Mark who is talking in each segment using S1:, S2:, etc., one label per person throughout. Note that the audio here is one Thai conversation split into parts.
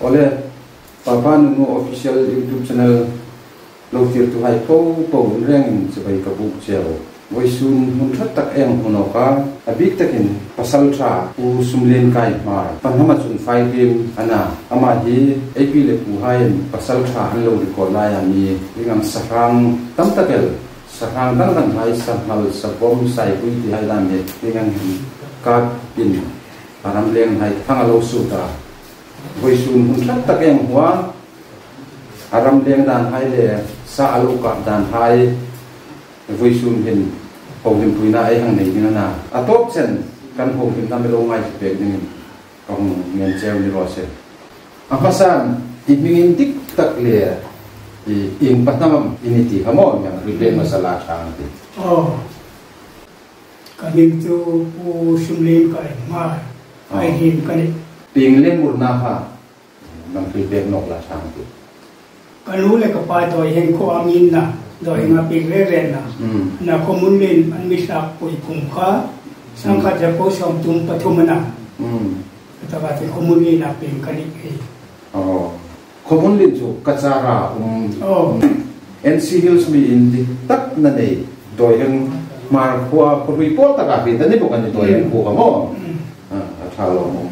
S1: oleh Papa Nunu official YouTube channel loktir tu hai po reng sebai kabuk chelo voisun hun that tak em hunoka abik takin pasal tra u sumlen kai mar panhama chun fai game ana ama hi ap le pu hai pasal tra an lo record la ya mi ringam sahrang tam takel sahrang dan hai sanhal sabom sai pui ti hai dan he ringam ka pin param leng hai thangalo su ta voisun hun that tak em huwa aram leng dan hai le sa alu ka dan hai voisun hin hồng pui na ai hang nei ni na atop chen kan hồng him tam lo ngai pe ni kong ngen cheu ni ro se apasan imingin tik tak le in patnam initi hamo yang ribe masala chang ti
S2: kanin tu pu sumlen kai ma ai hin kan
S1: ping len mur na ha nang ribe nok la chang ti
S2: kalu le ka pa to hen ko amin na doi nga ping le ren na komun len an mi sak pui kum kha sang kha ja ko som tum pathumana ta ba ti komun len na ping kani e
S1: komun len chu kachara NC Hills mi in di tak na nei doi heng mar khwa pui po ta ka pi ta ni bo kan doi heng ko ka mo a thalo mo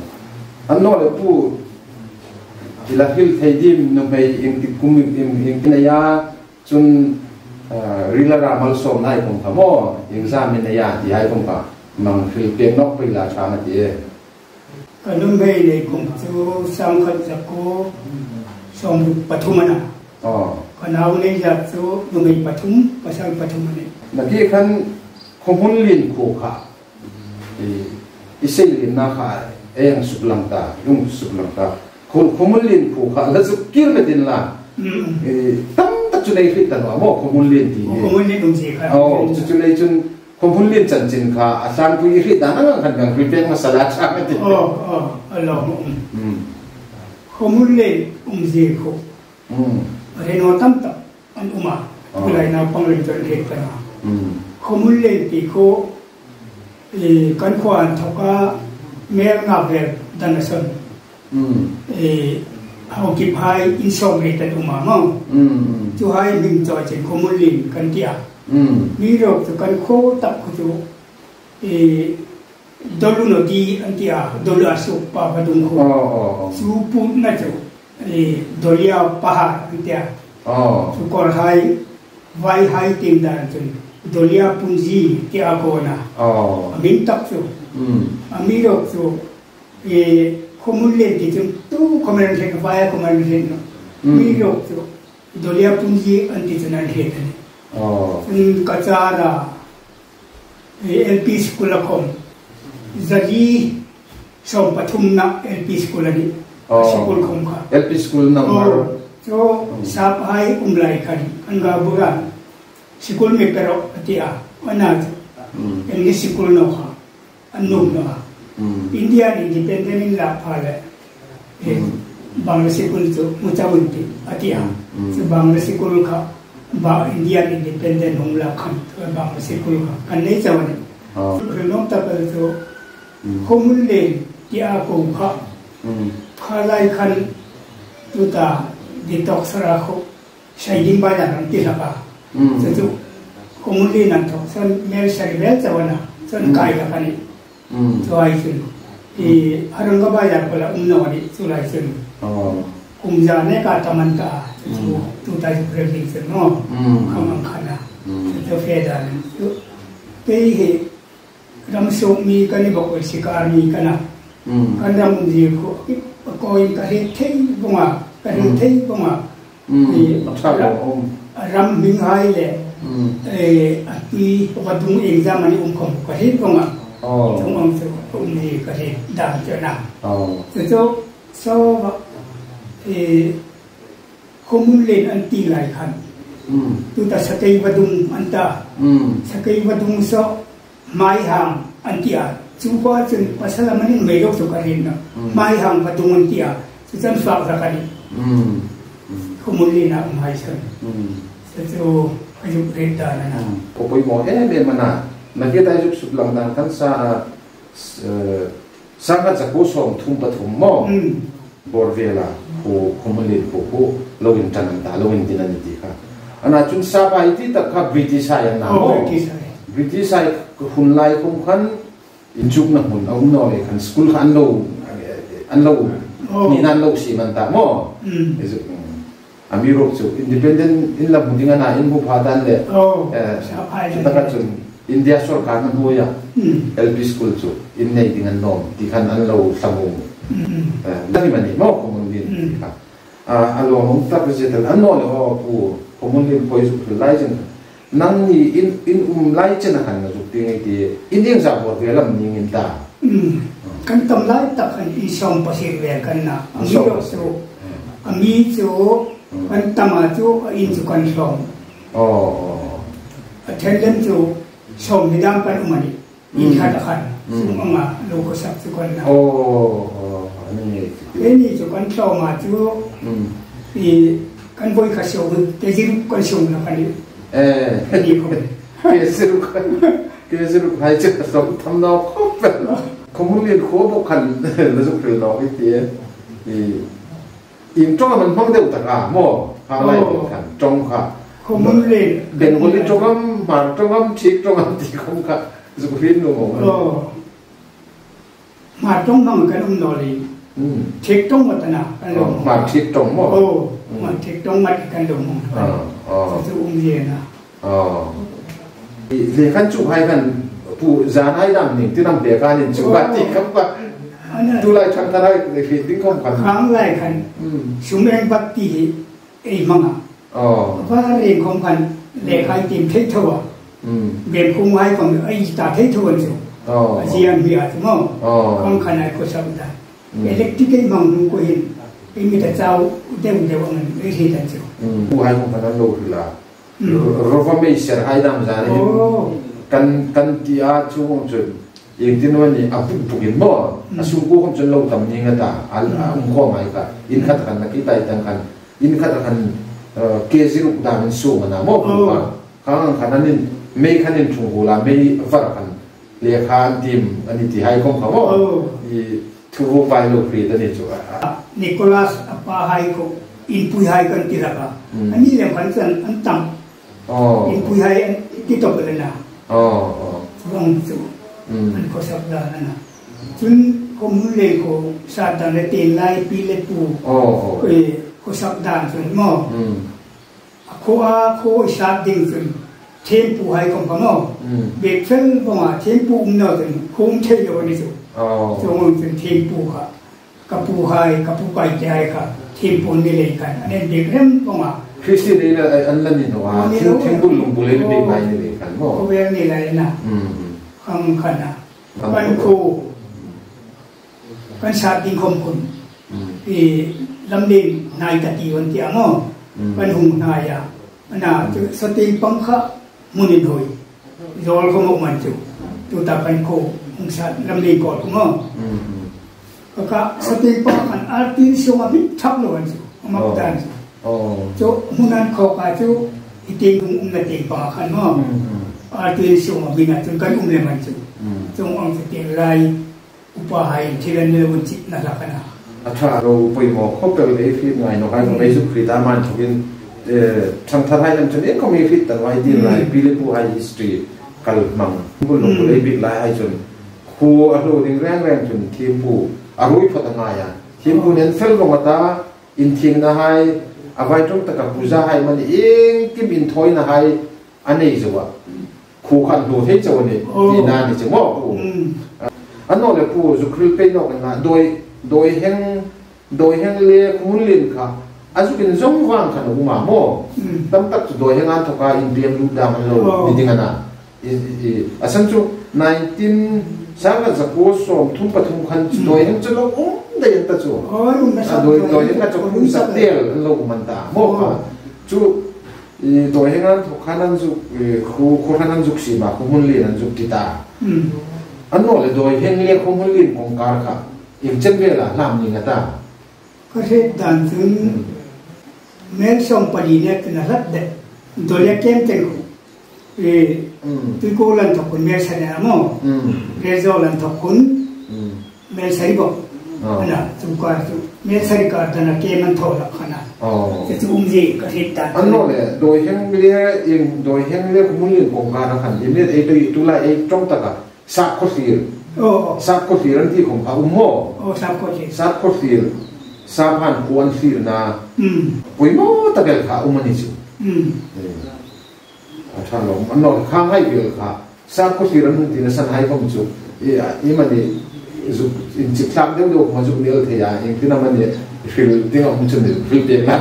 S1: an no le pu ila hil thei dim no bei ing ti kum ing na ya chun rila ramal som nai pong thamo exam ni ya ti hai pong ka mang fil pe nok pe la cha na ti
S2: kanum bei le kum chu sang khat ja ko som pathumana kanau le ja chu nu bei pathum pasal pathumane
S1: na ki khan khomun lin ko kha isel lin na kha eng suklang ta yung suklang ta khomun lin ko kha la zu kir me din la tam chu nei fit ta no mo komun len ti
S2: komun len dum ji kha
S1: chu nei chun komun len chan chin kha asan pu ri da na kan kan ri peng masala cha me ti
S2: Allah komun len ji ko re no tam ta an uma ulai na pang len chen he ta komun len ti ko kan khwan thoka mer na ve dan san how keep high in so great at umama to high lim to chen komulin kan tia ni ro to kan kho tap ko to dolu no di antia dolu asu pa pa dung ko su pu na to dolia pa antia su ko high vai high tim dan chen dolia punji tia ko na amin tap so amiro so komulen ti tu komulen ke vaya komulen no mi ro tu dolia punji anti tunan he ni kachara LP school kom zagi som pathum na LP school ni school kom kha
S1: LP school number
S2: so sap hai umlai khan anga buran school me pero atia ona ni school no kha anum no India independent in la pala Bangladesh kul to mucawunti atia so Bangladesh kul kha ba India independent humla khan Bangladesh kul kha kan nei chawane no ta par to komun le tia ko kha khalai khan tuta detox ra kho shaiding ba na ti la ba so to komun le nan to son mel saribel chawana son kai la kani so I said, harang kabaya pala umnawani sulay sen. Kumjane ka tamanta tu tayo prepping sen no kamang kana. So feda so pehe ramso mi kani bako sikar mi kana. Kanda mundi ko in kare thei bunga ram binghai le ati padung exam ani umkom kare bunga trong ông sự gì có thể đảm cho nào từ sau thì không muốn lên anh ti lại khăn chúng ta sẽ cây vật dung anh ta sẽ cây vật dung sau mai hàng anh tia chúng qua chân pasal mình mấy lúc cái gì nữa mai hàng vật dung anh tia chúng ta phạt ra cái không muốn lên nào mai sơn so cái dụng hết ta là nào
S1: có bồi mỏ hết bên mà nào mà cái tay giúp sụp lòng đàn khán xa sang các giặc cố sòng thùng bát thùng mò บอร์เวล่าผู้คอมมูนิตี้ผู้โลวินจันตาโลวินดินันติค่ะอันนั้นจุนซาบายที่ตะขับบริติชายันนะโมบริติชายหุ่นลายคงขันอินจุกนะหุ่นเอาหน่อยขันสกุลขันโลนี่นั่นโลสีมันตาโมอามีรูปจุอินดิเพนเดนต์อินลับมุดิงานาอินบุพาดันเลยจุดตั้งจุนอินเดียสุรการมันหัวยังเอลพีสกุลจุอินในดิงันนอมที่ขันอันโลสมุงนั่นนี่มันนี่โมคอมมูนิตี้ค่ะอันโลน้องตัดไปเสร็จแล้วอันโน้นเลยผู้คอมมูนิตี้พอยสุดไล่จังนั่งนี่อินไล่จังหันนะจุดที่ไงที่อินเดียจะบอกเรื่องมันยิงตา
S2: กันตำไล่ตักกันอีสองภาษาเวียกันนะอันนี้เราสู้อันนี้จูกันตำมาจูอินจูกันสองเทนเดนจูสองที่ดังไปอุมานีอินขัดขันซึ่งมาโลกศักดิ์สุกันนะนี่จูกันสองมาจูอีกันบอยข้าศึกเดี๋ยวจะกันสองนะกันนี่นี่เขา
S1: เกษรุให้จะสมทำนองครบแบบคอมมูนิตี้ครบกันแล้วสุดเลยน้องอีกทีอินจ้องมันห้องเดียวแต่ละโม่ข้างในกันจ้องค่ะ
S2: คอมมูนิตี้
S1: เด่นคนที่จ้องมาจ้องชิคจ้องที่คงค่ะสุดฟินนู่น
S2: มาจ้องนั่งกันนอนเลยชิคจ้องวัฒนะ
S1: มาชิคจ้องโม่
S2: มาชิคจ้องมากันลงสุดเย็นนะ
S1: เรื่องขั้นจุให้กันผู้จานให้ดำหนึ่งที่นำเดียกันจุบัติครับว่าดูแลช่างทนายในฟีดดิ้งของกัน
S2: ครั้งแรกกันชุมเองบัติไอ้มังอ่ะเพราะเรื่องของกันเลขาทีมเททัวเบียนคุ้มไว้ของไอ้ตาเททัวนี่อาเซียนมีอะไรมั้งข้างขนาดก็สับได้เอเล็กทริกไอ้มังดูก็เห็นไอ้มีแต่เจ้าเดี๋ยวมันไม่ใช่แต่เจ้า
S1: ผู้ให้ของกันนั่นโลกละรถไฟไม่เสียหายดำจานนี้กันที่อาช่วงจนอย่างที่นั่นนี่อาบุกกินบ่อาช่วงกูคงจนเราทำยังไงตาข้อหมายกันอินขัดกันนักกีฬาต่างกันอินขัดกันเกจิรุดามันสูงนะโม่ผมว่าข้างขนาดนี้ไม่ขนาดช่วงกูละไม่ฟังกันเลี้ยงขันทีมอันนี้ที่ให้ของเขาที่ทูโรไฟโลฟรีตัวนี้จ้ะ
S2: นิโคลัสป้าให้เขาอินพุยให้กันที่ละกันอันนี้เรื่องพันธุ์อันต่ำอินพุยให้ที่ตกเลยนะฟังจู่อันก็สับดานั่นนะจนผมเลี้ยงเขาสาดานเตียนไล่ปีเล็ปูก็สับดานจนมั่งเขาสาดดิ้งจนเทมปูให้ของเขามั่งเบ็ดเฟ้นบอกว่าเทมปูมันน่าจะคุ้มเที่ยวนี่จู่จงมันเป็นเทมปูค่ะกับปูให้กับปูไก่ใจค่ะเทมปูนี่เลยกันอันนี้เด็กเริ่มบอกว่า
S1: คริสต์นี่แหละอันนั้นนี่นะว่าเทมปูลุงบุเล่เป็นไงนี่เลยกันมั่ง
S2: เขาเรียกนี่แหละนะคำขนาดกันครูกันชาติคมคุณที่ลำดินนายตะกี้วันที่อ่ะกันหุ่นนายอ่ะน่ะสติปังคะมุนิโดยโยลเขาบอกมันจู่ตัวตากันครูหุ่นชาติลำดินก่อนมั้งก็สติปังกันอาร์ติสงอภิชับเลยวันจู่มาพูดกันจู่หุ่นนั้นเขาก็จู่อิติงหุ่นนั้นติงปังกันมั้งอาร์ติสงอภินะจนกันหุ่นเลยมันจู่จงอังสติไลอุปหายที่เรื่องวันจิตนั่นแหละกันนะ
S1: ถ้าเราไปมองเขาเป็นเอฟิตไงเนาะการไปสุขริตามันทุกินทางไทยนั่นจนเองก็มีฟิตแต่ว่าดีไลปีเล็กผู้ให้ history กัลมังผู้ลงเลยบิ๊กไลให้จนผู้อารมณ์แรงจนทีมผู้อารมณ์พัฒนาอย่างทีมผู้นั้นเฟลลงมาตาอินทิงนะให้เอาไว้ตรงตะกับผู้จะให้มันเองที่บินถอยนะให้อันนี้จะว่าคู่ขันดูเท่านี้ที่นั่นนี่จะว่าผู้อันนั้นเลยผู้สุขริเป็นนอกกันนะโดยแห่งเลี้ยคุณลินค่ะอาจจะเป็นช่องว่างขนมมาโม่ตั้งแต่โดยแห่งงานทุกการอินเดียรูดามันโลจริงๆนะอาศัยจู่19สามกันสักวันสองทุ่มปฐุมคันโดยแห่งจะโลได้ยังตัดจู่โดยแห่งการจะคุ้มสัตเดียร์โลมันตาโม่ค่ะจู่โดยงานทุกขนันจุคู่ขนันจุกสีมาคุมุนลีนันจุกติตาอันนั้นเลยโดยเห็นเรียกคุมุนลีนของการค่ะอีกเช่นเวลาลำยิงตา
S2: ก็เช่นดันถึงเมื่อส่งปริญญาเป็นรัฐเด็ดโดยเกมเต็งที่กูลันทุกคนเมื่อใช้เนี่ยมั้งเรื่องลันทุกคนเมื่อใช้บอก นะสุกาสุเมสริกาตนะเกมันโทละขนาดจะจุ่มจีก็หิดตัน
S1: อันนั้นเลยโดยเฮงเรียเองโดยเฮงเรียมุลินของการขันยินเนี่ยตุลาจ้องตะกะสักข้อสีสักข้อสีนั่นที่ของอาอุโมสักข้อสีสักพันควรสีนะปุยโมตะเกลข้าอุมันนิจุท่านลงอันนั้นข้างให้เยอะค่ะสักข้อสีนั่นที่นั่นสันให้ก็มุจุอีมันนี่จุอินจิตลักเดียวมาจุเดียวเทียอย่างที่นั่นมันเนี่ยฟิลที่เรามุจุเนี่ยฟิลเดียวกัน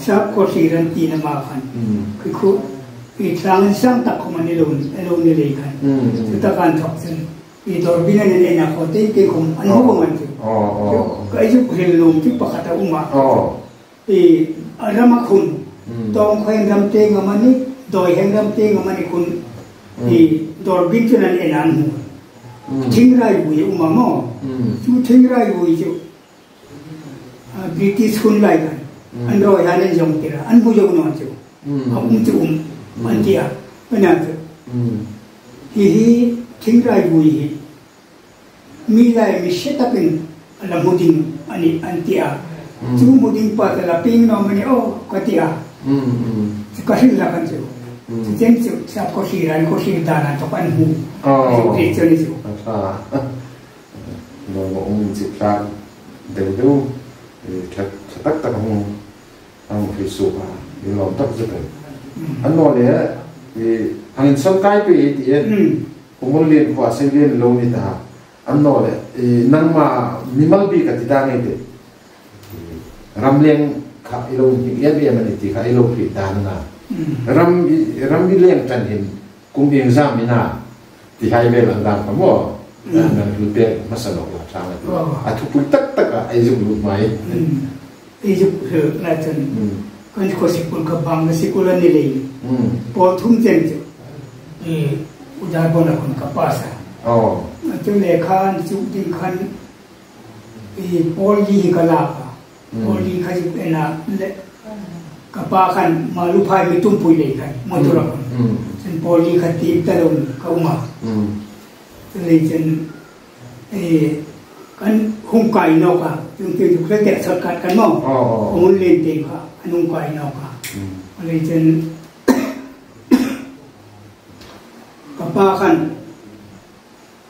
S2: สักข้อสีนั่นที่นั่นมาพันคืออีทางสร้างตักของมันในโลกนี้เลยกันสุดท้ายการถกซึ่งอีตัวบินนั่นเองนะเขาเต็มที่ของอันนู้นของมันอยู่ก็ไอ้ยุคเฮลงที่ปกติอุ้มมาอีรามาคุณตองเคยรำเตงมันนี่โดยแห่งรำเตงมันนี่คุณอีตัวบินจนนั่นเองนั่นทิ้งไรบุยอุ้มมาหม้อจู่ทิ้งไรบุยจู่บริติชคุณไรกันอันรอยฮันยังเตระอันบุยอุ้มมาจู่เขาอุ้มจู่มันเดียเป็นอะไรฮีทิ้งไรบุยมีไรมีเชตเป็นอะไรมุดิงอันนี้อันเดียจู่มุดิงปัตตาปิงน้องมันนี่โอ้ก็เดียก็สิ่งละกันจู่เจนจู่สับก็สิ่งไรก็สิ่งดานาทุกอันหูจู่เจนจู่
S1: เราองค์จิตราเดี๋ยวดูถ้าตักตักหงเอาไปสู่อ่ะเราตักจะเป็นอันนั้นเลยทางสังกัดไปที่ผมเรียนว่าเรียนลงนี่ท่าอันนั้นเลยนั่งมามิมัลบีกับที่ด้านนี้เด็รำเลียงข้าลงที่เยี่ยมมันที่ข้าลงที่ด้านนั้นรำเลียงกันเห็นกุ้งเอียงซ้ำมินาที่ให้เวลาดังผมว่านั่นคือเด็กมาสนุกละช่างเลยอ่ะทุกคนตักอ่ะไอ้จุกลูกไม้
S2: ไอ้จุกเหอะน่าจะกันคนสิคนกับบังสิคนละนี่เลยพอทุ่มเจนจุอุดาบนาคนกับภาษาจุเลขันจุดิขันพอลีกลาบพอลีขันจุเป็นอะไรกับป้าขันมาลุพายมีตุ้มปุยเลยขันมาตุระคนฉันพอลีขันตีตะลุนเขามาเลยฉันกันหุ่งไก่นอกอ่ะจึงจุกเด็กสกัดกันมั่งมุนเล่นเด็กอ่ะหุ่งไก่นอกอ่ะเลยฉันกับป้าขัน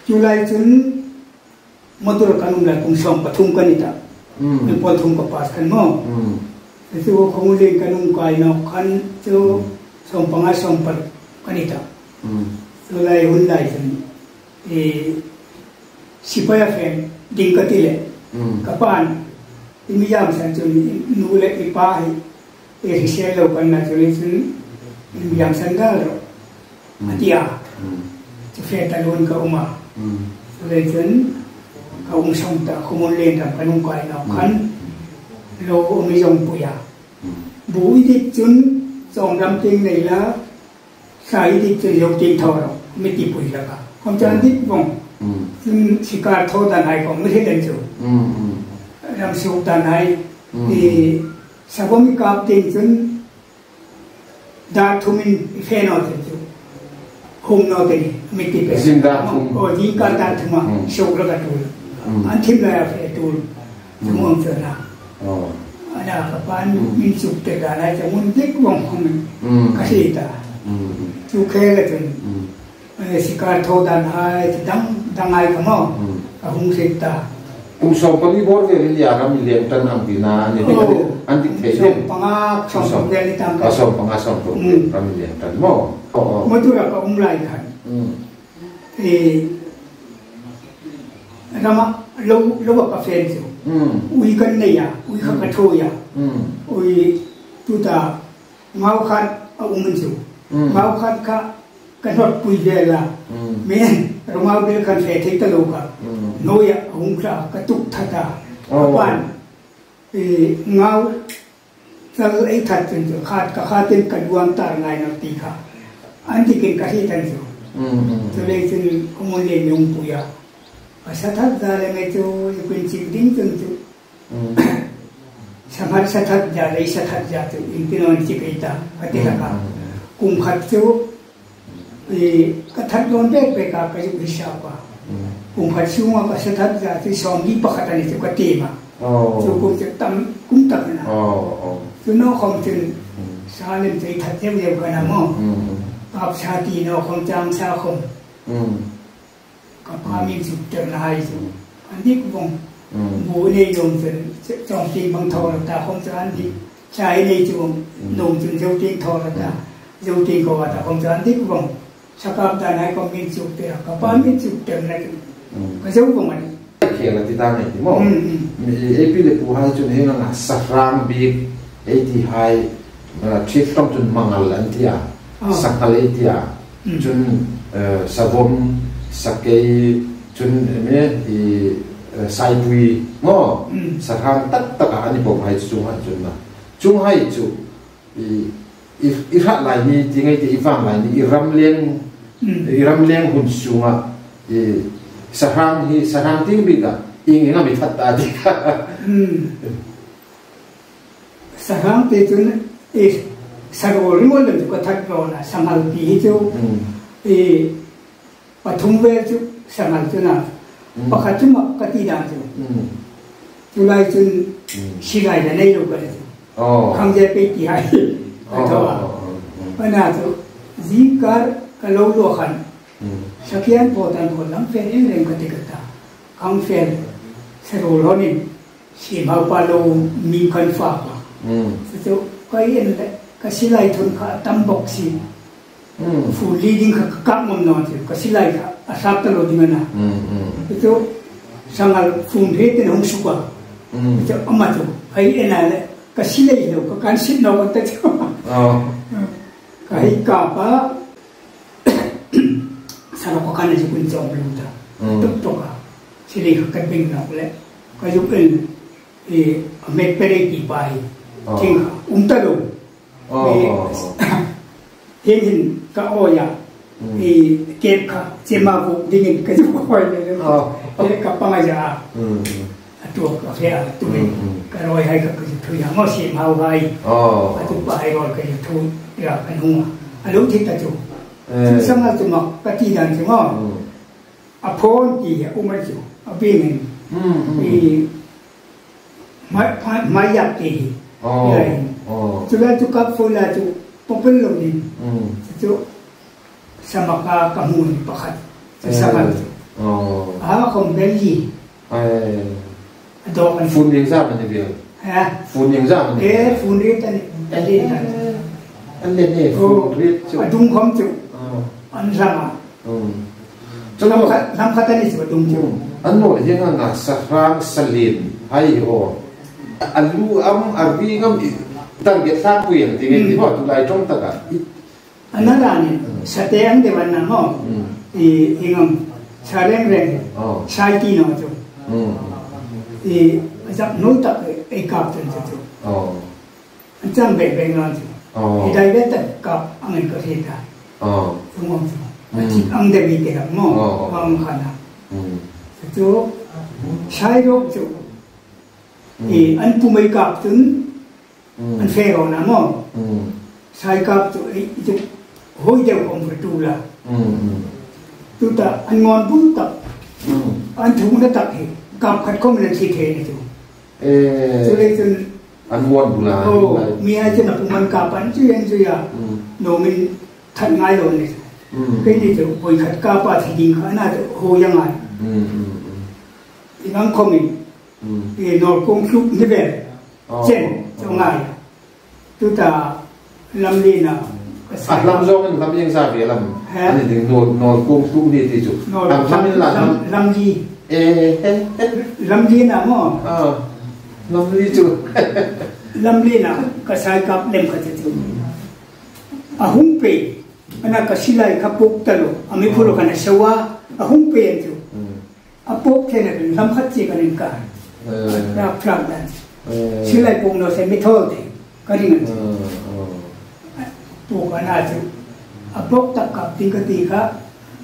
S2: จุลัยฉันมาตุระกันอุ้มเลยคงส่งปฐุมกันนี่ตาเป็นปฐุมกับป้าขันมั่งแต่ตัวคงเล่นกันหุ่งไก่นอกขันตัวส่งปังอาส่งปัดกันนี่ตาจุลัยหุ่นไล่ฉันสิบายแฟนดิ้งกติเลยกับป้านที่มียามสันจุนนูเล็กอีป้าเอริเซลเรากันนะจุลิสุนมียามสันดาร์มาที่อาจะเฟตาลุนกับอุมาจุลิสุนกับอุมสมตะขมุนเล่นทำกันนุ่งไก่นอกขันเราไม่ยอมปุยาบุยดิจุนส่งรำจริงในละสายดิจุนยกจริงทอเราไม่ติปุยละกันผมจะดิบงซึ่งสิการโทษด้านไหนของไม่ใช่เดินจู่รำสุกด้านไหนที่สักวันมีการติงจนดาทุมินเฟนอลจู่คุมนอติไม่ติดไป
S1: จิงดาทุม
S2: โอ้ยิงการดาทุมาโชกแล้วก็ตูอันที่เลยเฟตูสมองเสือนะอันนั้นกับบ้านมีสุกแต่ด้านไหนจะมุ่งเล็กวงของมันก็สิตาจู่แค่ละจนสิการโทษด้านไหนจะดังไงกันมั้งกับหุ่งเสตา
S1: อุ้มส่งปฏิบัติเรื่องนี้อามีเลี้ยงตั้งนานปีนาเนี่ยอันที่เที่ยว
S2: ปังอาส่งเรียนที่ตั้ง
S1: ก็ส่งปังอาส่งตัวอามีเลี้ยงตั้งมั้ง
S2: เมื่อตัวเราก็อุ้มไล่กันเรามาเราว่ากับแฟนสิอุ้ยกันเนี่ยอุ้ยขับกระโถยอุ้ยตัวตาเมาคันเอาอุ้มมันสิเมาคันค่ะกันรถปุยเวลาเมนเรามาเบลกันเฟติตะโลกะโนยะหุ่งครากระตุกทัดาบ้านเงาถ้าไอ้ทัดจนจะขาดเต็มกันวางตาไงนักตีค่ะอันที่เก่งกะที่ตั้งอยู่จะเลยจนขโมยเลี้ยงยงปุยาภาษาทัดจาเลยไม่จู่เป็นสิ่งดิ้งจนจู่สมัยสัทัดจาเลยสัทัดจาจู่อินทินอนจิกิตาปฏิลักษณ์กุมขัดจู่ ก็ทัดโดนเด็กไปกับกระยุกวิชาว่าปุ่มขัดช่วงก็สถานการณ์ที่สองที่ประคัตนี่จะก็ตีมาจะกูจะตั้มกุ้งตักนะจะน้องของจึงชาเล่นใจทัดเทียบเดียวกันนะมั้งกับชาตีน้องของจางชาคงกับพามีสุดเจริญให้สุดอันนี้กูบอกบูนี่โยมจะจองตีบางทอตาของจานที่ชายในจุงนงจุนเจ้าตีทอตาเจ้าตีก็ว่าตาของจานที่กูบอกสักการณ์ไหนก็มีสุดเดียวกับพามีสุดเจริญให้ก็จะกูบอกมัน
S1: เขียนติดตามนี่มั้งเอพิเลปูให้จุนเฮงนะสักรามบีเอที่ให้ทริปต้องจุนมังลันที่สักอะไรที่จุนสวมสักเกยจุนเนี่ยไซบุยง้อสักครั้งตัดตะการนี่ผมให้จุงให้จุนนะจุงให้จุอีรักลายนี้จริงไอ้ที่อีฟังลายนี้อีรำเลี้ยงหุ่นจุงอ่ะสักครั้งที่บิดอ่ะอิงก็ไม่ทัดตาดีค่ะ
S2: สักครั้งที่จุนสักวันนี้มันก็ทัดเรานะสมัยที่จุปฐมเวจุสมัยจุนะปะคัดจุมกติดาจุจุลายจุนชิลายในโลกเลยคำเจไปที่ไหนตัวมันน่าจะจีการก็โลโลขันสักอย่างพอตันคนลำเฟนเรื่องกติกาคำเฟนสรุปแล้วนี่สิมาปาโลมีคนฝากสุดก็ยังก็ชิลายทุนขาตั้มบอกสิฟูลีดิ้งกับมุมนอนสิก็สิไลค่ะอาศัพท์ตลอดดิ้งนะitu sangat fundhe ten hong suka itu amat tu hai ena le ka silai lo ka kan sit no ta chu kai ka pa sara ko kan ji kun jom lu ta tuk tuk ka silai ka bin na le ka ju pen amet pere ki pai ting ta lo hin ka oyaเก็บค่ะเจมาบุกดิ้งก็จะคอยเลยเลยกับปังอาจารย์ตัวกาแฟตัวนี้ก็รอยให้กับก็จะถืออย่างมั่วเสียมาไว้ตัวไปรอยก็จะทุนอยากเป็นหัวอารมณ์ที่ตะจุสมัยจุมักปฏิดันจุมักอภรณ์ที่อุ้มจุอภิเงินไม่อยากตีเลยจุดแรกจุกับฟูลาจุปงเป็นลมดินจุsama kamun pakat sama kong beli ada kan
S1: fun yang sama ni dia fun yang sama ni
S2: fun dia tadi
S1: ni fun dia
S2: adung kong tu an sama nam kata ni sebab adung tu
S1: anu yang nak sarang salin hai alu arbi ngam target sapu yang tinggal di bawah tu lai trong tak
S2: anarani satayang dewan namo ingam sareng reng saiti no tu ajak nota ekap tu tu anjam be bengan tu idai be tak kap angin ko hita semua tu macam ang de bi ke mo ang khana tu sai ro tu an pu mai kap tu an fero namo sai kap tu itu hoi đều không phải tu là tu ta anh ngon bún tập anh thùng nó tập thì cặp khách không là gì thế này tu cho nên tu
S1: anh ngon bún là
S2: mi ai cho nó cũng ăn cặp anh chứ anh chứ à nó mình thật ngay rồi này cái gì tu hồi khách cặp thì dính khá là hồi yang ai thì nó không mình thì nó cũng chụp như vậy trên trong ngày tu ta làm đi nào
S1: làm zong làm yang sa về làm anh thì nồi cung đi thì chủ
S2: làm gì làm gì nào mà
S1: làm gì chủ
S2: làm gì nào cái sai cặp đem cái chủ hung pe anh cái silai cái bốc talo anh mới phô cái sawa hung pe anh chủ bốc thế này làm hết gì cái này cả rap rap đó silai bông nó sẽ mới thôi thì cái gìตัวกันอาจจะปกตักกับติงกติกะ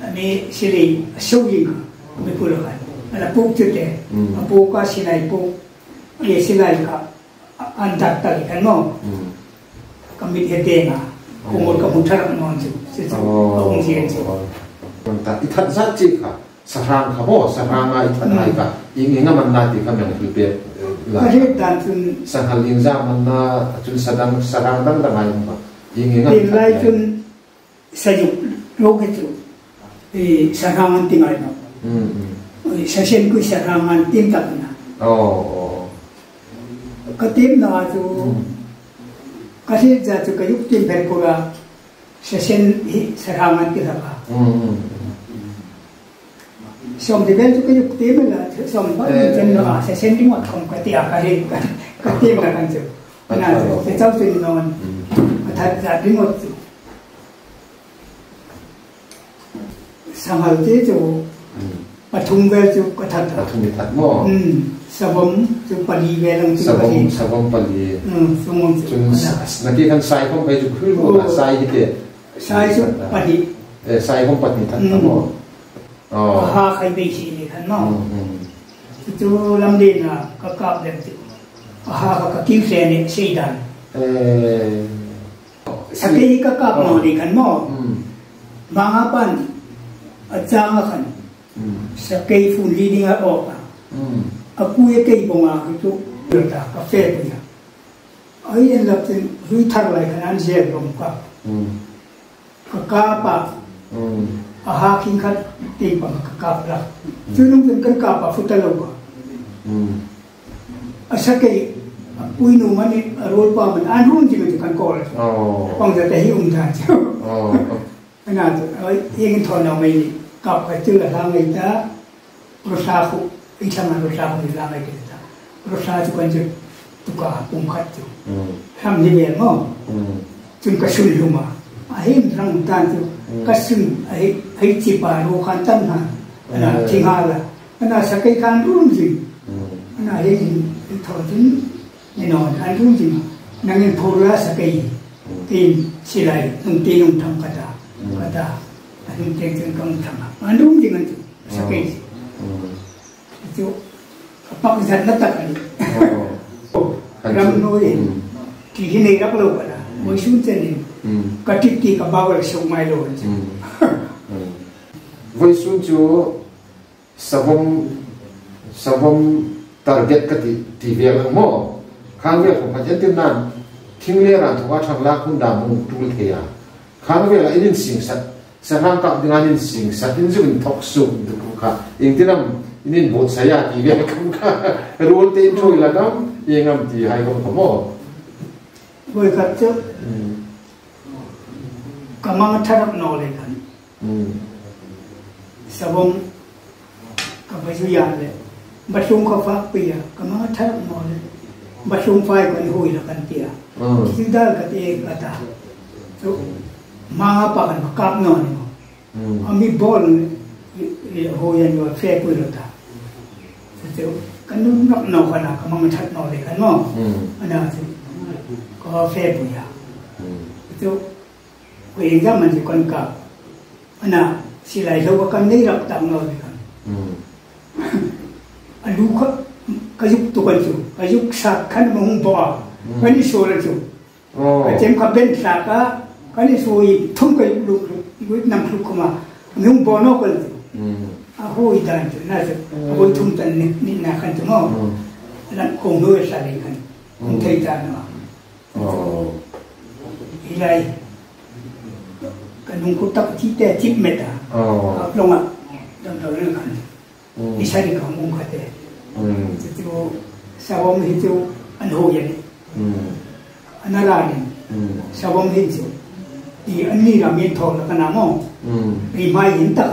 S2: อันนี้สิริสู้ยิงไม่พูดเลยอันนั้นปกจุดเด่นปกก็สิไลปกสิไลกับอันตัดตัดกันมั้งก็มีเหตุเองอ่ะ cùng một cái một thằng ngon chứ không gì chứ
S1: ta ít thật rất chi cả sarang khabo sarang ai thật hay cả ý nghĩa mình là thì không nhận được việc là sang hal liên gia mình chun sarang đang đang ai mà ý nghĩa
S2: thì lại chun sử dụng lô cái chỗ thì sarang anh tiếng ai nó sẽ xem cái sarang anh tiếng tập na cái tiếng nào cho cái gì ra cho cái lúc tiếng phải pura sẽ xem sarang anh tiếng tập xong thì bên cái dục tiếng là xong bắt đầu chân nó sẽ xem tiếng ngọt không cái tiếng cái tiếng là càng chịu là sẽ cháu chuyện non thật ra tiếng ngọt sang hậu thế chỗ bắt thùng về chỗ cái thật
S1: thật mò
S2: sabom chỗ pali về lòng chỗ
S1: sabom pali
S2: sabom
S1: chỗ cái kan sai không phải chỗ khứ mà sai gì thế
S2: sai chỗ pali
S1: sai không pali thật mò
S2: ha khai bị gì này khăn nó chú làm đi là các cặp đẹp chứ ha các kim xe này xây đàn sau khi các cặp nó đi khăn nó mang pan ở trang khăn sau khi phun đi đi ở ốc à cuối cái bông à cái chú được cả cà phê bây giờ ấy anh lập thì huy thar lại khăn ăn dễ lắm các cặp à ha kinh khát tìm bằng các cặp là chứ nông dân các cặp à phụ ta lâu à sao cái ui nung anh rồi qua mình ăn luôn chỉ được cần coi bằng giờ thấy ung thang chứ cái nào ấy yên thọ nào mình cặp phải chưa là làm người ta rosa phụ ít sang là rosa phụ làm người ta rosa chứ còn chứ tụi cả ung khát chứ làm gì vậy mà chúng cái suy luôn mà ahim rang tan tu kasum ai chi pa ro khan tan ha ana thingala ana sakai khan rum ji ana he thor tin ni no an rum ji nangin phora sakai tin silai nung tin nung tham kata anh ten ten kam tham an rum ji ngan sakai tu apa zat na tak ni ram noi ki hine rak lo kada moi sun chen ni cái tiết kỳ cả bao là sống mai rồi
S1: với số chỗ sabom target cái thì việc là mò khang việc của các dân nan thinh lệ là thuộc trong lá cũng đam mưu tu thế à khang việc là in sinh sát sang cặp dengan in sinh sát in dùng thóc sung được không cả in thế nào in bột say à thì việc không cả rồi tên thôi là đó yên ngầm thì hay không có mò
S2: với các chứ kamang tharak no le kan sabong kabajuyan le basung ka fa piya kamang tharak no le basung fai kan hui la kan tia sidal ka te kata so ma pa kan kap no ni ami bol hoyan yo fe pu la ta so kan nu nak no kana kamang tharak no le kan mo ana ko fe pu ya so cái ra mình chỉ còn cả anh xí lại lâu có con đấy đọc tặng rồi kan anh lúc cái giúp tụi con chú cái giúp sạc khăn mà không bỏ cái đi số là chú cái chém khắp bên sạc á cái đi số thông cái lúc nằm lúc mà không bỏ nó còn à hôi đàn chú na chú hôi thông tận nít na khăn chú nó làm cùng nuôi sạc này khăn không thấy ra nữa thì đây cái nung cốt tóc chỉ để chip mệt à long à đồng đầu nó khăn đi sai đi không khát đấy chứ sao ông hình chú anh hồ vậy anh là gì sao ông hình chú thì anh đi làm miền thổ là cái nào không thì mai hiện tại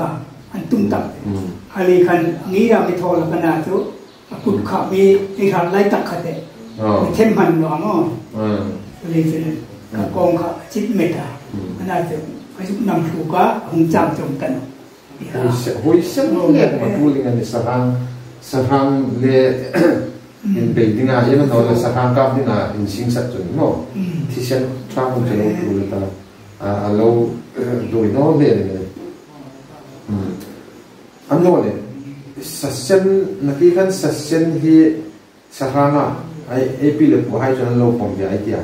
S2: anh tung tập hay là nghĩ làm miền thổ là cái nào chú cụt khảo đi đi làm lấy tắc khát đấy thêm hành đó không thì cái con khảo chip mệt à anh là cái giúp nằm phụ cá không chạm trong tận
S1: hồi sáng lệ mà tu linh anh sarang lệ in bể đi ngài em nói là sarang cam đi ngài in sinh sát chuẩn mà thì xem trang một cái tu ta lâu rồi nó lệ này anh nói này sát sen là cái kan sát sen hi sarang à ai pi lệ của hai chân lâu phòng vậy kia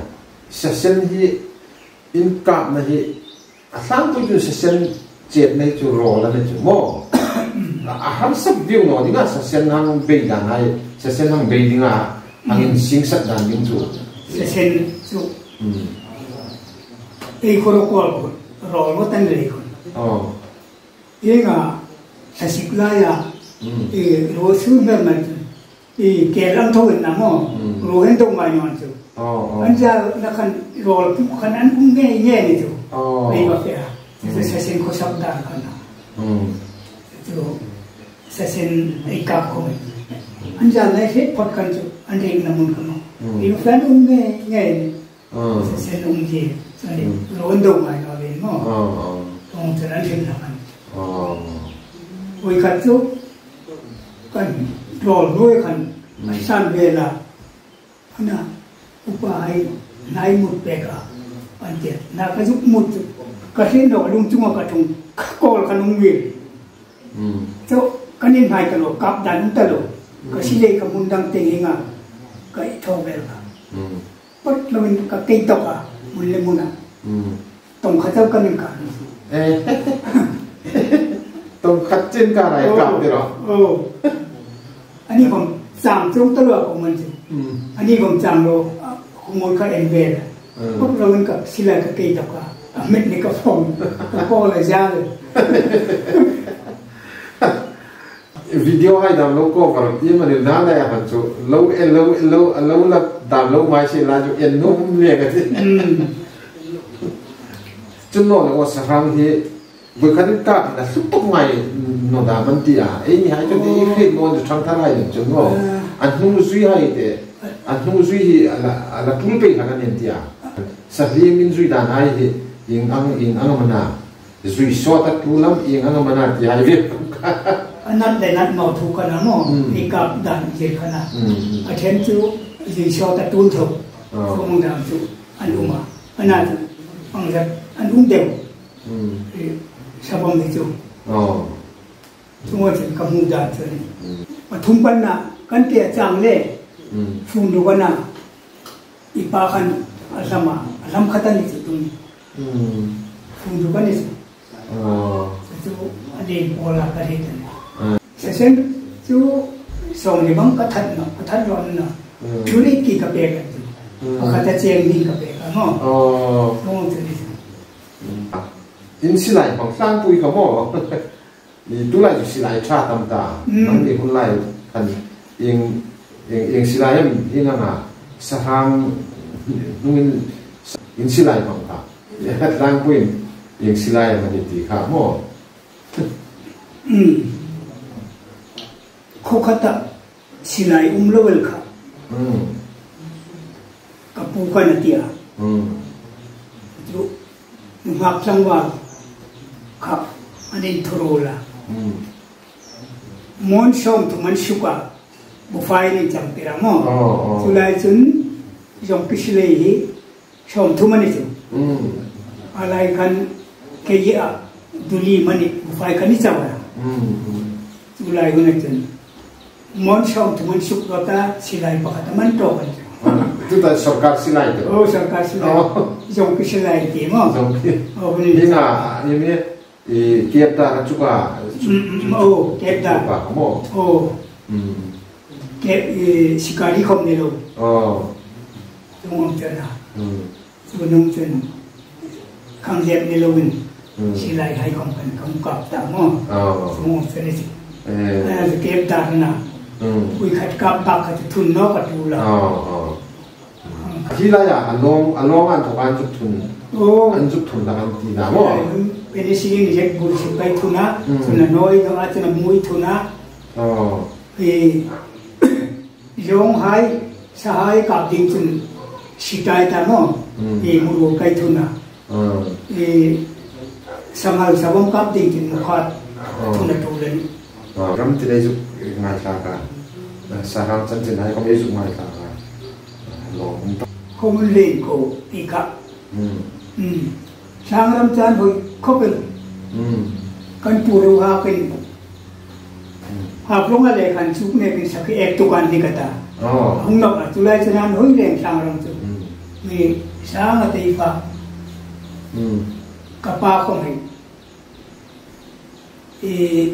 S1: sát sen hi อินกับนะฮิสร้างตัวอยู่เซนเจ็ดในจุโรแล้วในจุโมอาหารสับวิวหน่อยนี่ก็เซนทางเบย์กันไอ้เซนทางเบย์นี่ก็ทางอินสิงสัตว์ดันยิ่งจุ
S2: เซนจุไอ้คนก็รอว่าตั้งเลยคนยังอ่ะสิกลายอ่ะรู้สึกแบบนั้นเกลังทุ่งน้ำรู้เห็นตรงไหนนอนจุอันจะนักขันรอขนาดแง่แง่นี่จุไอ้แบบเนี้ยเซนเขาสับดานขนาดจุเซนไอ้กับเขาอันจะอะไรเหตุผลกันจุอันเองน้ำมันขนาดไอ้แฟนแง่แง่เซนเจี๋ยรู้เห็นตรงไหนนอนเลยมั้งตรงฉะนั้นเห็นแล้วกันวิคัตจุกันรอด้วยกันสั้นเวลาอันน่ะอุปายนายมุดเบกะอันเดียนักจุกมุดกระเทียนดอกลุงจุงกระทุงโกลขนมวิลเจ้ากันยินหายกันหรอกกับดันตลกก็สิเลกมุนดังเตียงอ่ะก็ไอ้ทองเวลาปุ๊บเราเป็นกับตีตกอ่ะมุนเลมุนอ่ะตรงข้าเจ้ากันยังกัน
S1: ตรงคัดเจนกันอะไรกับเดี๋ยว
S2: อันนี้ผมจำตรงตลอดของมันสิอันนี้ผมจำเราขโมยข้าเอ็นเวลพวกเราเป็นกับศิลากับตีตกอ่ะเม็ดนี่ก็ฟองก็พอเลยจ้าเลย
S1: วิดีโอให้ดาวโลโก้กับที่มันน่าได้ครับจู่โลละดาวโลมาเชลาจู่เอ็นนุ่มเรียกกันที่จุดโน้นว่าสถานที่บุคลิกะนะสุดตรงไหนโนดามันตีอ่ะไอ้นี่ให้จุดนี้คลิปโน้นจะทั้งท่าไรจุดโน้อันนู้นซุยให้เดอันนู้นซุยอะไรทุลเปย์ขนาดนี้ตีอ่ะสัตว์เลี้ยงมินซุยด่านให้ยิงอังมันน่ะซุยสวดตัดทุลัมยิงอังมันน่ะที่ให้เรียบ
S2: อันนั้นแต่นั้นหมอถูกกันนะหมอมีกับด่านเจ็ดขนาดอาเช่นจู่ซุยสวดตัดทุนถูกพวกมึงทำจู่อันอุ้มอ่ะอันนั้นฟังจากอันอุ้มเดียวชาวบ้านที่จู่ทุกวันจะกำมือด่าเจอเนี่ยมาทุ่มปันน่ะกันเตี้ยจังเล่ฟุ้งดูกันน่ะอีปากันอาสมาอาสมขัดนี่จู่ตรงนี้ฟุ้งดูกันนี่จู่อันนี้โบราณกันที่เนี่ยเช่นจู่ส่งในบังกระทัดน่ะกระทัดร้อนน่ะชุริกีกับเบกันจู่กระทัดเจียงนี่กับเบกันเนาะทุกวันจะนี่
S1: อินสิไลของสร้างปุยเขาบอกนี่ตุไลอยู่สิไลชาตำตามันมีคนไลกันเองสิไลยังที่นั่นอ่ะสร้างนู่นอินสิไลของเขาสร้างปุยเองสิไลมันดีค่ะหม้อ
S2: โคขัตสิไลเลเวลค่ะกับปูกันนั่นเดียจุหักจังหวะครับอันนี้ทรูละมอนชมทุมันชุกะบุฟายนี่จังเปรามอสุไลจุนจงพิชเลยชมทุมันนี่จุอะไรกันเกียดุลีมันนี่บุฟายกันนี่จังวะสุไลคนนั้นจุนมอนชมทุมันชุกเราตาสิไลปะกันมันโตกัน
S1: itu dah sarkar silai tu.
S2: Oh sarkar silai. Jompi silai tu, mo.
S1: Jompi. Oh ini. Ini nak ini kiepta juga.
S2: Oh kiepta.
S1: Mo.
S2: Oh. Kiep sikari kom ni lo.
S1: Oh.
S2: Tunggu cina. Tunggu cina. Kang kiep ni lo win. Silai hai kom kan kom kap tak mo. Oh. Tunggu cina sih. Kiepta na. คุยขัดกับปากขัดทุนนอกกับดูละ
S1: ที่ไรอ่ะอันลองอันถูกอันจุดทุนอันจุดทุนละกันทีนะว่า
S2: เป็นสิ่งที่เด็กบุรุษไปทุนนะทุนน้อยต้องอาจจะมุ้ยทุนนะยงหายสหายกับดิ้งทุนสิตายแต่เนาะมุรุษไปทุนนะสมัยสาวงกับดิ้งทุนมุขทุนตัวเลย
S1: รำที่ได้จุกง่ายค่ะสหรัฐจันทร์ให้เขาไม่จุกง่ายค่ะลอง
S2: เขาไม่เล่นเขาอีกครับช่างรำจันทร์เขาเป็นกันปูรุหาเป็นหากลงอะไรกันชุกเนี่ยเป็นสักเอกตุกันที่กตาหุ่นนกจุลัยชนะหุ่นเร่งช่างรำจันทร์มีช่างอะไรฟ้า กับป้าของให้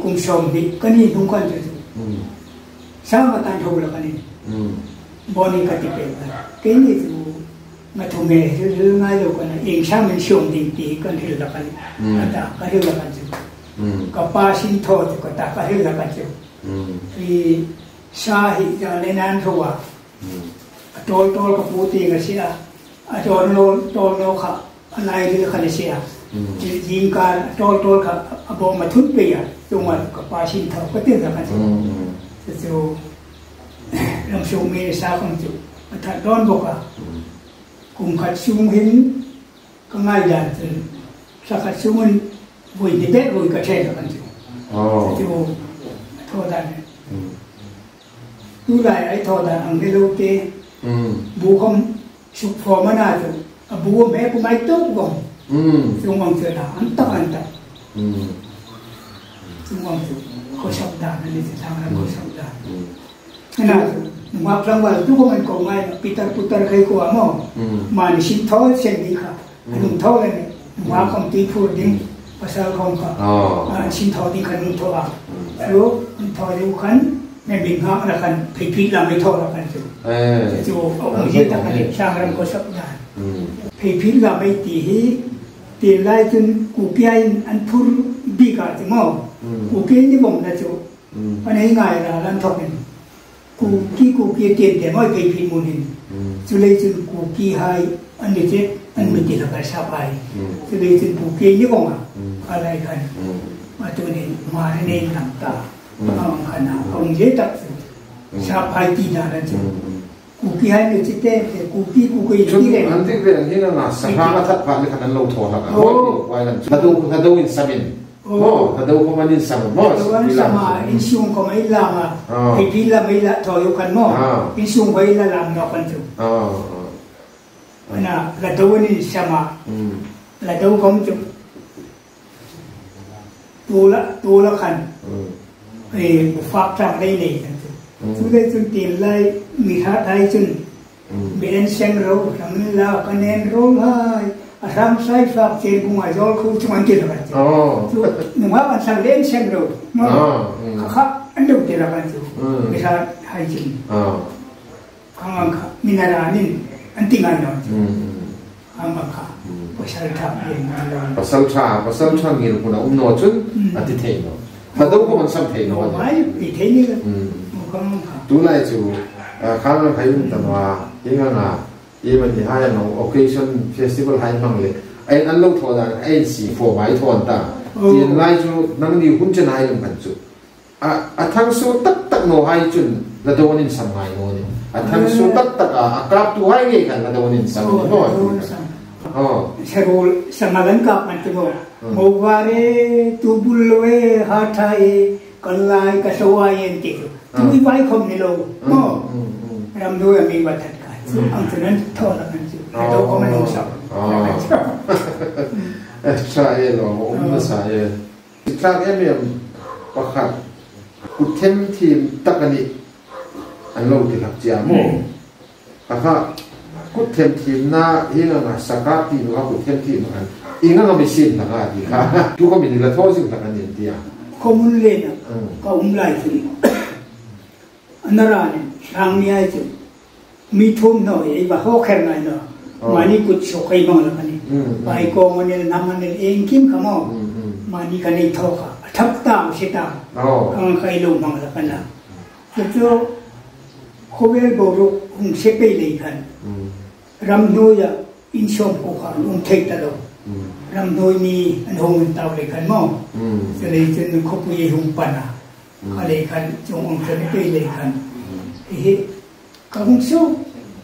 S2: กุมชมนี่ก็นี่ทุกคนจะดูสร้างมาตันทุบแล้วกันนี่บอนี่ก็จะเป็นก็นี่ดูมาทุ่มเทหรือง่ายเลยกันเองช่างมันชมดีๆก็เห็นแล้วกันแต่ก็เห็นแล้วกันจูกับป้าชินโทษก็แต่ก็เห็นแล้วกันจูที่ชาหิจะในนั้นทัวโตกับปูตีกันเสียโตค่ะอะไรเรื่องกันเสียยิงการโตกับอบมาทุบเปียจังหวัดกับป้าชินโทก็ตื่นแล้วกันจูลำชมเมษาของจูถ้าโดนบอกว่ากุมขัดชุ่มหินก็ง่ายจังเลยสักขัดชุ่มมันบุยเด็ดบุยกระเทียมกันจูจูโทษได้ดูได้ไอ้โทษได้อังเดลูเตบูคมสุขฟอร์มานาจูบูแม่กูไม่ต้องกงจงวังเจอหน้าอันตจงวังจูเขาชอบด่านั่นเลยทางนั้นเขาชอบด่าน่ามาครั้งวันทุกคนมันโกงไงปีตาปุตตะใครกลัวมั้งมาในชิ้นท้อเช่นนี้ค่ะหนุ่มท้อเลยมาคำตีพูดดิ้งภาษาของเขาชิ้นท้อดิ้งขันหนุ่มท้อรู้ท้อรู้ขันแม่บินห้างละกันพิษเราไม่ท้อละกันจู่เอาเยอะแต่กันช่างเราก็ชอบด่าพิษเราไม่ตีไล่จนกูเกี่ยอันพูดดีกันจังมั้งกูเกี่ยนี่บ่มนะจู่อันนี้ง่ายละลันท้อเป็นกูกี้เตียนแต่ไม่เคยพิมพ์มูลินสุเลยจนกูกี้ให้อันนี้เจ็ดอันไม่ติดละกันชาไปสุเลยจนกูกี้นี่ก็มาอะไรกันมาตัวนี้มาในน้ำตาเอาขนาดเอาเยอะตักชาไปตีนาแล้วจ้ะกูกี้ให้เนี่ยจิตเต้กูกี้ที่เด็ก
S1: อันที่เรื่องที่นั่นน่ะสภาพทัดผ่านในขนาดเราโทรแล้วกันไว้กันถ้าดูอินสบินถ้าดูเขามันอินสบิน
S2: sama insung ko may lama pipila may la toyo kan mo insung ko ila lang no kan tu ana la daw ni sama la daw ko tu tula kan fak tang dai nei kan tu le chun tin lai mi tha thai chun ben seng ro sam la kanen ro hai asam sai fak chen bunga jol khu chuan tin la chu nu ma ban sang len seng ro no kha an du tin la ban chu mi tha hai chin khang kha minaranin an tingan no khang kha pasal tha yen pasal tha
S1: ngil kuna no chun ati thei no ta do ko man sam thei no
S2: mai pi thei ni khang kha
S1: tu lai chu khang la khai un tan wa yinga na येมันที่ให้เรา occasion festival ให้มั่งเลยไอ้อันลูกทอดไอ้สีโฟไม้ทอนตาเตียนไล่จูนั่งดีหุ่นจะนายลงกันจูทั้งสู้ตักโนให้จุนระดับนินสัมไงโน่นี่ทั้งสู้ตักกราบตัวให้กันระดับนินสัมโน่
S2: เชรูสมัยนั้นกับมันจะบอกโมวารีตูบุลเวหาไทยกันลายกษวายันติทุกไว้คมในโลกรำด้วยมีวัฒนอันนั้นโทษแล้วกันจูเราก็ไม่รู้สัก
S1: ใช่หรอผมไม่ใช่ครั้งนี้เนี่ยประคับกุเทมทีมตักนี่อันเราที่ขับเจียมนะครับกุเทมทีมน่าเรื่องอะไรสักการทีมว่ากุเทมทีมกันอีกงั้นเราไม่ชินสักการทีค่ะทุกคนมีเรื่องโทษสิ่งต่างๆอย่างเดียว
S2: ข้อมูลเล่นก็ไล่สิอันนั้นเนี่ยทางนี้ไอ้จุมีทุ่มหน่อยไอ้บ้าเขาแข็งไงเนาะมานี่กุศลใครบ้างล่ะกันนี่ไปกองมันเนี่ยน้ำมันเนี่ยเองคิมขมอมานี่กันนี่ท้อค่ะทับตามเสียตามข้างใครลงบ้างล่ะกันนะแต่เจ้าเขาเวลบอกว่าหุ่นเสพไปเลยกันรำน้อยอินชมกูค่ะหุ่นเทตลอดรำน้อยมีอันหุ่นเต่าเลยกันมั้งจะเลยจนเขาไปหุ่นปันอ่ะอะไรกันจงองค์เสพไปเลยกันก็คงสู้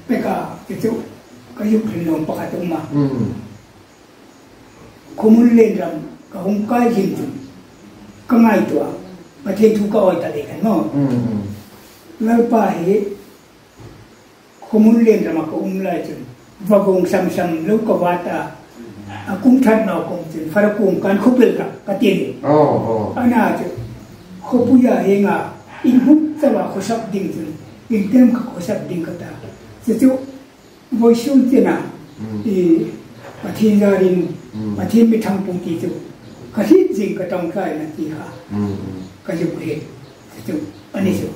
S2: ไปกับจู่ก็ยุบขึ้นลงปกติมาขมุนเล่นรำก็คงใกล้ชินจุดก็ง่ายตัวประเทศทุกก็อ่อยตะเลกันเนาะแล้วไปขมุนเล่นรำก็ไล่จุดว่าคงซ้ำๆแล้วก็ว่าตากุ้งทัดนอกงจุดฟาร์กุ้งการคุบเล่นกับเตียนอันน่าจะเขาพูดอย่างเองอินบุตสว่าเขาชอบดิ้งจุดอินเต็มเขาชอบดิ้งกันตาจู่ๆวัยรุ่นที่น่ะ ประเทศจารินประเทศไม่ทำปุ่งที่จุกระทิจริงก็ต้องใช้นาทีค่ะก็จะเห็นจุอันนี้จุ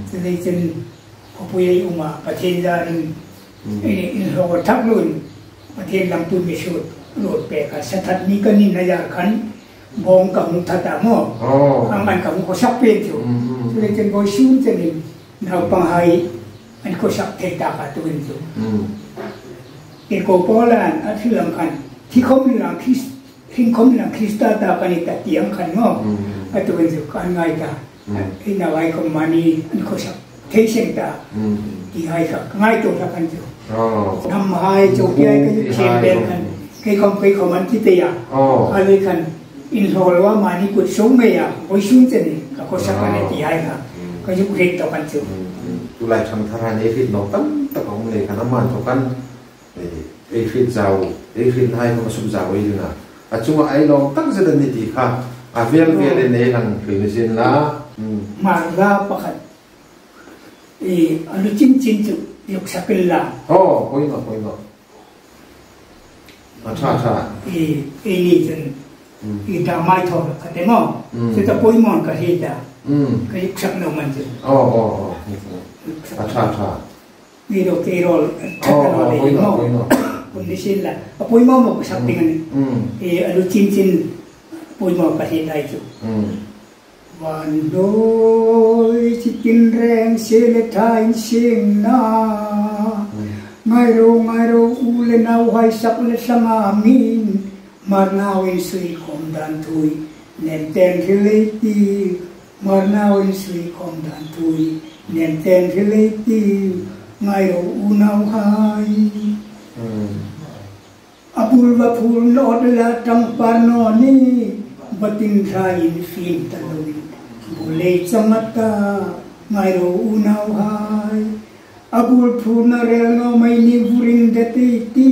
S2: จะได้จนพอพูดยังอุมาประเทศจารินอินโทรทักลุนประเทศลำพูนไม่ชุดโหลดแปลกสถานีก็นินนายขันบองกับมุทัตตามออังมันกับมุขสักเป็นจุจะได้จนบอยชุ่มจะนินเราปังไฮอันก็สักเทตากาตุนจุเอกโกโปแลนด์อันที่หลังคันที่เขามีหลังคริสที่เขามีหลังคริสต์ตากันในตัดเตียงคันงออันตัวเป็นจุกันไงตาที่นาวายคอมมานีอันก็สักเทเชนตาที่ให้สักง่ายตัวสักกันจุทำให้จุกยัยก็จะเขียนเป็นกันใครคอมมันที่เตียอะไรกันอินโทรว่ามานี่กุศลไม่อะโอ้ยชุ่มจะนี่ก็สักกันในที่ให้ค่ะก็ยุคเรียนต่อกันจุ
S1: ตุลาชันทารานเอฟิดน้องตั้งตะของเลยขนาดมันเท่ากันเอฟิดเจ้าเอฟิดให้มาสุดเจ้าไว้อยู่นะอาจุงไอ้ลองตั้งเสด็จนิติค่ะอาเวียนในหลังคือเช่นละ
S2: มาลาปะกันอันนี้จริงจุยกสักเป็นละ
S1: โอ้คุยหน่อยใช่
S2: นี่จนดาไม่ทอดกันได้มั้งจะต้องคุยมั่งกับเฮียก็ยกสักน้องมันจุ
S1: ใช่
S2: มีโรคทักกันเลยมั้งคนที่ชินละคุยมั่งมันก็สักเป็นกันอันนี้จริงคุยมั่งกับเฮียได้จุวันโดยที่กินแรงเสียเลทายเสียงนาไงรู้อุเลนเอาให้สักเลสมามินมาหน้าวิสุยคมดันทุยเน้นเต็มที่เลตีมาหน้าวิสุยคมดันทุยเน้นเต็มที่เลตีไงรู้อุณเอาให้อภูลว่าภูลโนดละจังปานโนนี่บัตินทายินฟินตะลุยบุเลจมัตตาไงรู้อุณเอาให้อภูลภูนเรลโนไม่นิบุรินเดติตี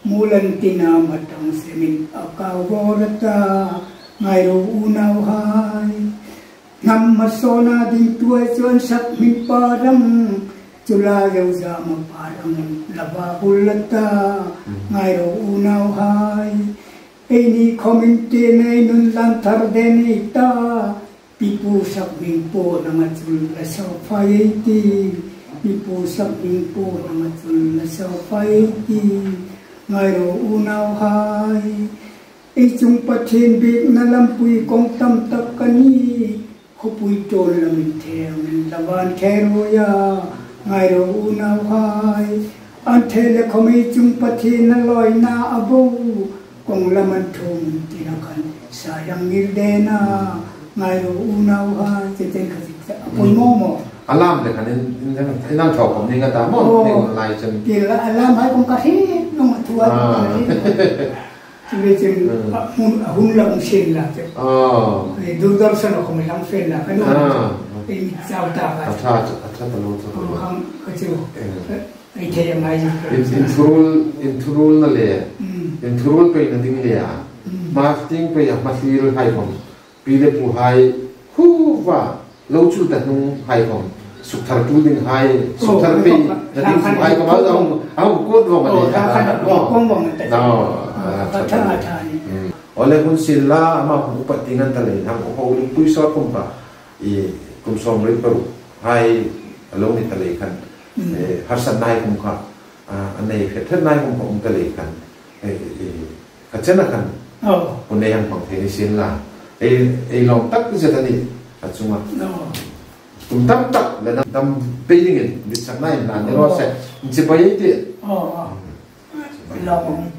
S2: Mulantina matang semin akaworata ngairo unawhay Nammasona din tuwason sak min parang Tulayaw sa maparang lababulata ngairo unawhay Ini kominte na inun lang tardenita Pipu sak min po na matula sa fayeti Pipu sak min po na matula sa fayeti ngay ro unaw hay ichung pathin bik na lampuy kong tamtak kani hupuy tol lamin theo min laban khero ya ngay ro unaw hay anthele khomei chung pathin na loi na abo kong laman thum tinakan sayang nirdena ngay ro unaw hay teten khasik apoy mo
S1: alam le kanนั่งถอกผมนี่ก็ตามมั้งนี่ลายจน
S2: กินละalamให้ผมก็เฮ็ดน้องมาทัวร์จึงได้จึงหุ่นละมุสินละจ้ะดูดอร์สันของมันลังเฟนละก็นู่นไอ้เจ้าตาก็
S1: อัตตะโลตัว
S2: เขาก็จะไอ้เทียมไง
S1: อินทรูลนั่นแหละอินทรูลไปนั่นดิ้งเลยอ่ะมาติ้งไปอยากมาซีร์ให้ผมปีเล็บผู้ให้ฮู้ว่าเราชุดแต่นุ่งให้ผมสุขทารุณให้สุขทารุณแต่ดิ้งสุขให้ก็มาเอาโคตรว่ามันเลย
S2: ก้องว่ามันแต่ก็ท่าทาง
S1: oleh kun sila ama upatingan tali ham ko uli puiso kumpa kum somri peru hai alo ni tali kan harsan nai kum kha anei phet nai kum tali kan kachana kan punai han pang theni sin la long tak je tani achunga kum tak la dam being it bisang nai na ne ro se chibai ti
S2: long